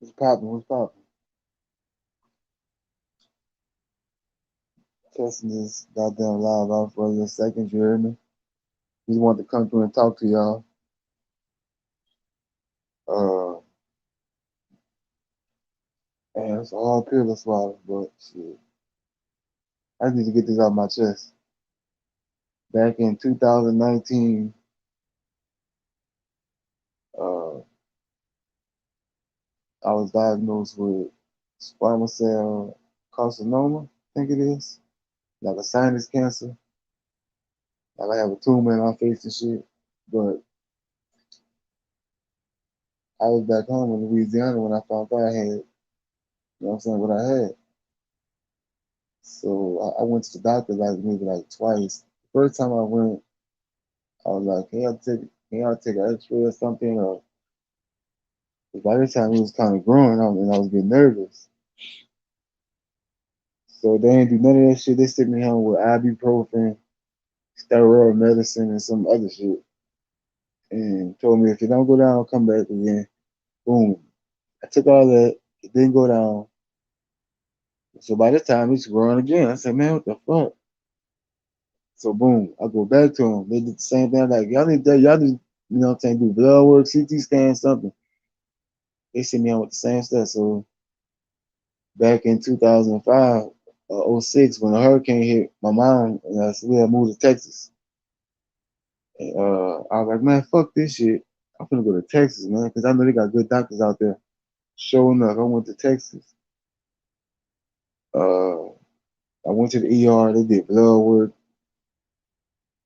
What's popping? What's popping? Testing this goddamn live out for a second, you hear me? Just wanted to come through and talk to y'all. Uh, and it's a hard pill to swallow, but shit. I need to get this out my chest. Back in 2019, uh, I was diagnosed with squamous cell carcinoma, I think it is. Like a sinus cancer. Like I have a tumor in my face and shit. But I was back home in Louisiana when I found out I had, you know what I'm saying, what I had. So I went to the doctor like maybe like twice. First time I went, I was like, can y'all take an X-ray or something? Or by this time it was kind of growing on me and I was getting nervous. So they didn't do none of that shit. They sent me home with ibuprofen, steroid medicine, and some other shit, and told me if it don't go down, I'll come back again. Boom. I took all that. It didn't go down. So by this time it's growing again. I said, man, what the fuck? So boom, I go back to them. They did the same thing. Like y'all need, you know what I'm saying, do blood work, CT scan, something. They sent me on with the same stuff. So back in 2005, '06, when the hurricane hit, my mom and us, we had moved to Texas. And, I was like, man, fuck this shit. I'm gonna go to Texas, man, because I know they got good doctors out there. Sure enough, I went to Texas. Uh, I went to the ER. They did blood work.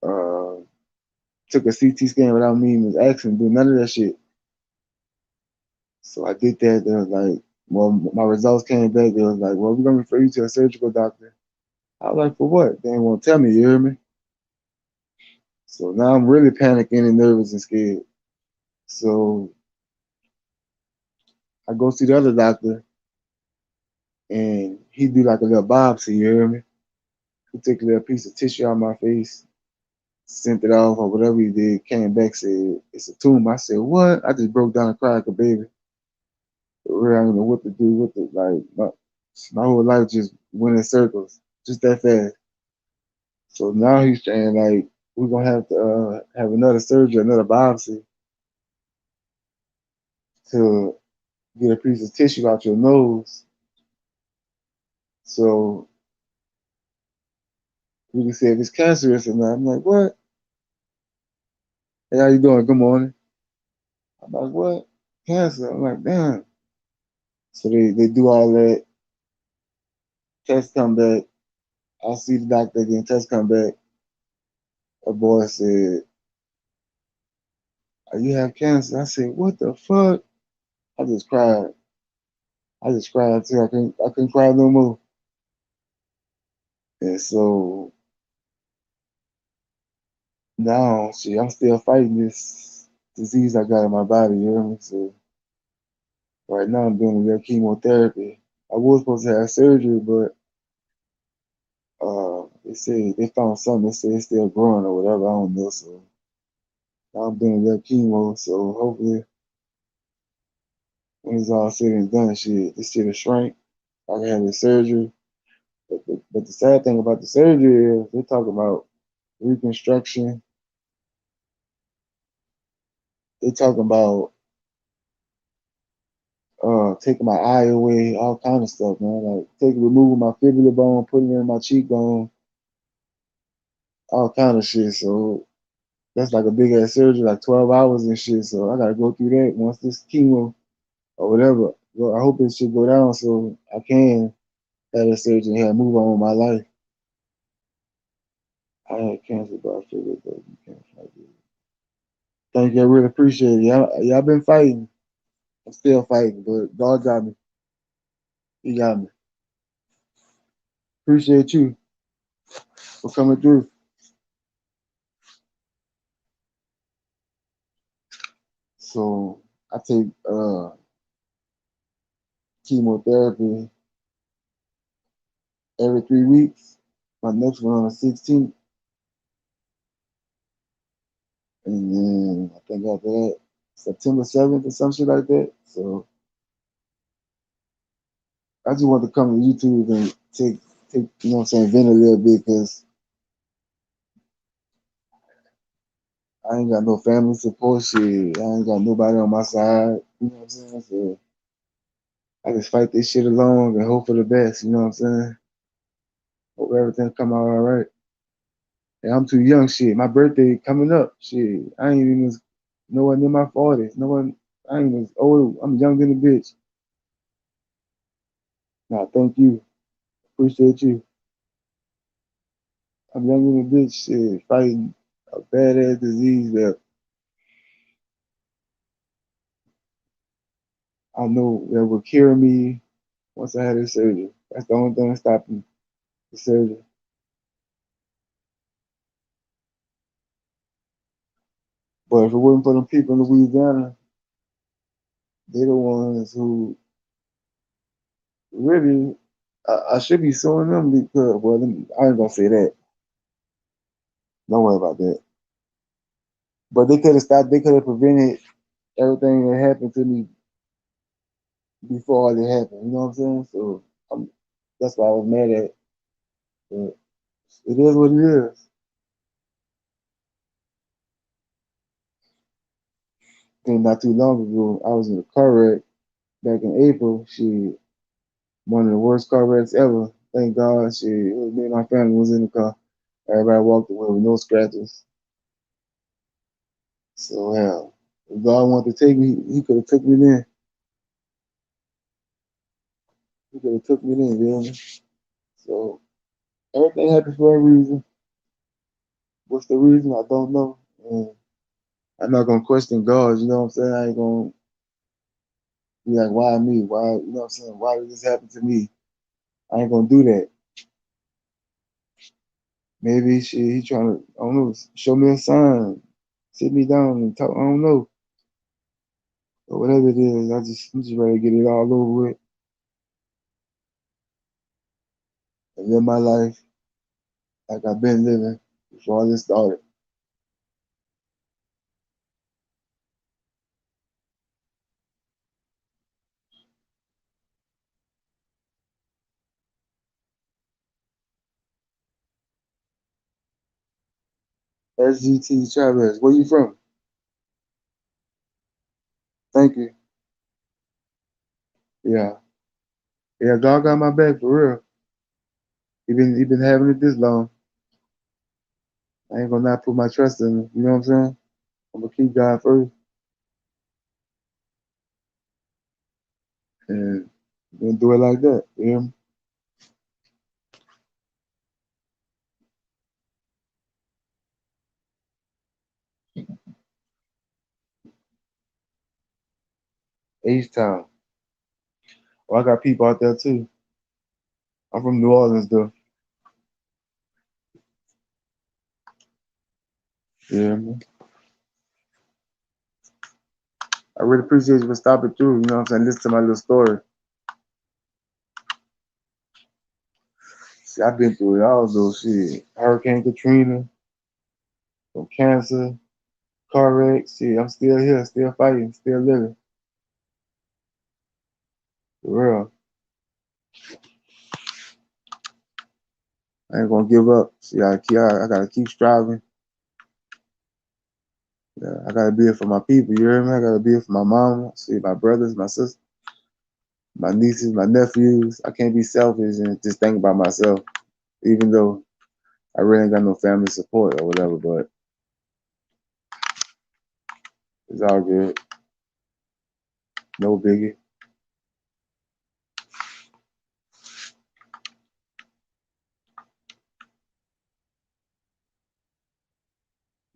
Uh, took a CT scan without me even asking, do none of that shit. So I did that. They was like, well, my results came back. They was like, well, we're gonna refer you to a surgical doctor. I was like, for what? They ain't want to tell me. You hear me? So now I'm really panicking and nervous and scared. So I go see the other doctor, and he do like a little biopsy. You hear me? He took a little piece of tissue out of my face, sent it off or whatever he did. Came back, said it's a tumor. I said, what? I just broke down and cried like a baby. Really, I don't know what to do with it. Like my whole life just went in circles, just that fast. So now he's saying like we're gonna have to have another surgery, another biopsy to get a piece of tissue out your nose, so we can see if it's cancerous or not. I'm like, what? Hey, how you doing? Good morning. I'm like, what? Cancer? I'm like, damn. So they do all that. Test come back. I see the doctor again. Test come back. A boy said, "Oh, you have cancer?" I said, "What the fuck?" I just cried. I just cried too. I couldn't cry no more. And so now, see, I'm still fighting this disease I got in my body. You hear me? So right now, I'm doing a little chemotherapy. I was supposed to have surgery, but they said they found something. They said it's still growing or whatever. I don't know. So now I'm doing a little chemo. So hopefully, when it's all said and done, shit, this shit will shrink. I can have the surgery. But the sad thing about the surgery is they talk about reconstruction. They talk about taking my eye away, all kind of stuff, man. Like removing my fibula bone, putting it in my cheekbone, all kind of shit. So that's like a big ass surgery, like 12 hours and shit. So I gotta go through that once this chemo or whatever. Well, I hope it should go down so I can have a surgery and move on with my life. I had cancer, but I figured that you can't fight it. Thank you, I really appreciate it. Y'all been fighting. I'm still fighting, but God got me. He got me. Appreciate you for coming through. So I take chemotherapy every 3 weeks. My next one on the 16th, and then I think after that September 7th or some shit like that. So I just want to come to YouTube and take you know what I'm saying, vent a little bit because I ain't got no family support shit. I ain't got nobody on my side. You know what I'm saying? So I just fight this shit alone and hope for the best. You know what I'm saying? Hope everything come out all right. And I'm too young. Shit, my birthday coming up. Shit, I ain't even nowhere near my 40s. No one. I ain't as old. I'm young than a bitch. Nah, thank you. Appreciate you. I'm young than a bitch. Shit, fighting a badass disease that I know that will cure me once I had this surgery. That's the only thing stopping the surgery. But if it wasn't for them people in Louisiana, they the ones who really, I should be suing them because, well, I ain't gonna say that. Don't worry about that. But they could have stopped, they could have prevented everything that happened to me before all that happened. You know what I'm saying? So that's why I was mad at. But it is what it is. Then not too long ago, I was in a car wreck back in April. One of the worst car wrecks ever. Thank God, it was me and my family was in the car. Everybody walked away with no scratches. So hell, if God wanted to take me, He could have took me then. He could have took me then, you know? So everything happens for a reason. What's the reason? I don't know. And I'm not gonna question God, you know what I'm saying? I ain't gonna be like, why me? Why, you know what I'm saying? Why did this happen to me? I ain't gonna do that. Maybe he trying to, I don't know, show me a sign, sit me down and talk. I don't know. But whatever it is, I'm just ready to get it all over with and live my life like I've been living before all this started. SGT Chavez, where you from? Thank you. Yeah. Yeah, God got my back for real. He been having it this long. I ain't gonna not put my trust in him. You know what I'm saying? I'm gonna keep God first and gonna do it like that. You know? H Town. Oh, I got people out there too. I'm from New Orleans though. Yeah, man. I really appreciate you for stopping through. You know what I'm saying? Listen to my little story. See, I've been through it all though. Shit. Hurricane Katrina, from cancer, car wreck. Shit, I'm still here, still fighting, still living. For real. I ain't gonna give up. See, I gotta keep striving. Yeah, I gotta be it for my people. You hear me? I gotta be it for my mama. See, my brothers, my sisters, my nieces, my nephews. I can't be selfish and just think about myself, even though I really ain't got no family support or whatever. But it's all good. No biggie.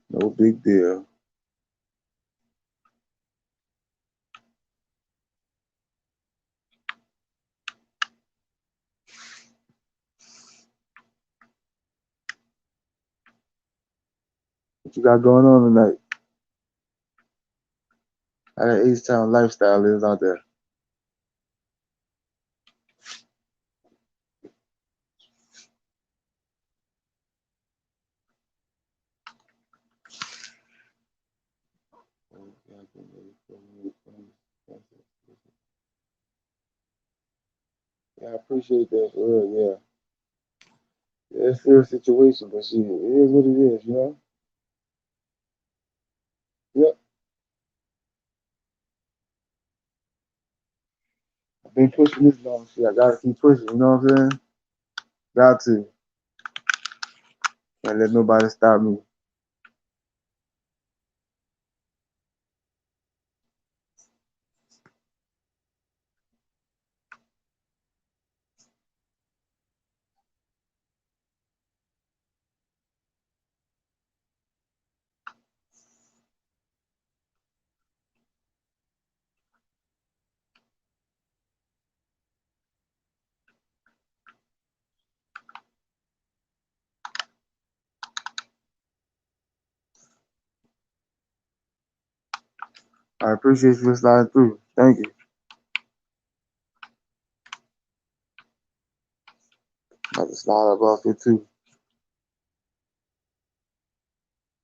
No big deal. What you got going on tonight? How that H-Town lifestyle is out there? Yeah, I appreciate that for real. Yeah. Yeah, it's still a situation, but shit, it is what it is, you know? Yep. I've been pushing this long shit. I gotta keep pushing, you know what I'm saying? Got to. Can't let nobody stop me. I appreciate you for sliding through. Thank you. I just slide up off here too.